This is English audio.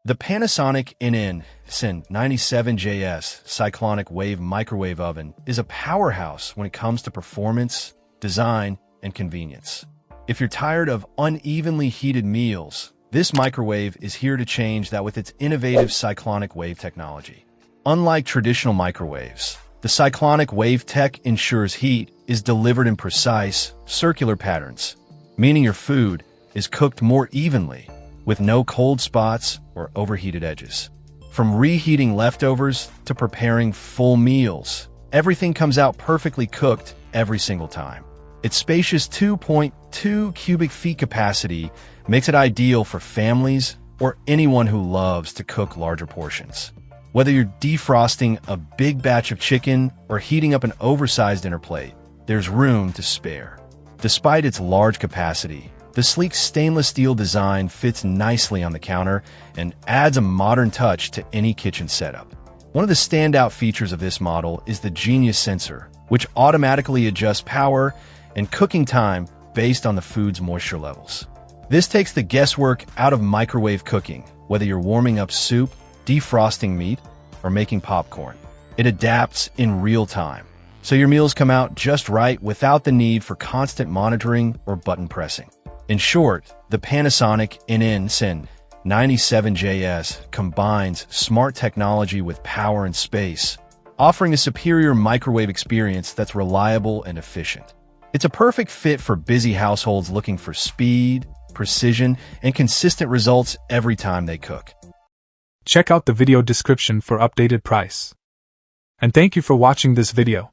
The Panasonic NN-SN97JS Cyclonic Wave Microwave Oven is a powerhouse when it comes to performance, design, and convenience. If you're tired of unevenly heated meals, this microwave is here to change that with its innovative cyclonic wave technology. Unlike traditional microwaves, the cyclonic wave tech ensures heat is delivered in precise, circular patterns, meaning your food is cooked more evenly, with no cold spots or overheated edges. From reheating leftovers to preparing full meals, everything comes out perfectly cooked every single time. Its spacious 2.2 cubic feet capacity makes it ideal for families or anyone who loves to cook larger portions. Whether you're defrosting a big batch of chicken or heating up an oversized dinner plate, there's room to spare. Despite its large capacity, the sleek stainless steel design fits nicely on the counter and adds a modern touch to any kitchen setup. One of the standout features of this model is the Genius sensor, which automatically adjusts power and cooking time based on the food's moisture levels. This takes the guesswork out of microwave cooking, whether you're warming up soup, defrosting meat, or making popcorn. It adapts in real time, so your meals come out just right without the need for constant monitoring or button pressing. In short, the Panasonic NN-SN97JS combines smart technology with power and space, offering a superior microwave experience that's reliable and efficient. It's a perfect fit for busy households looking for speed, precision, and consistent results every time they cook. Check out the video description for updated price. And thank you for watching this video.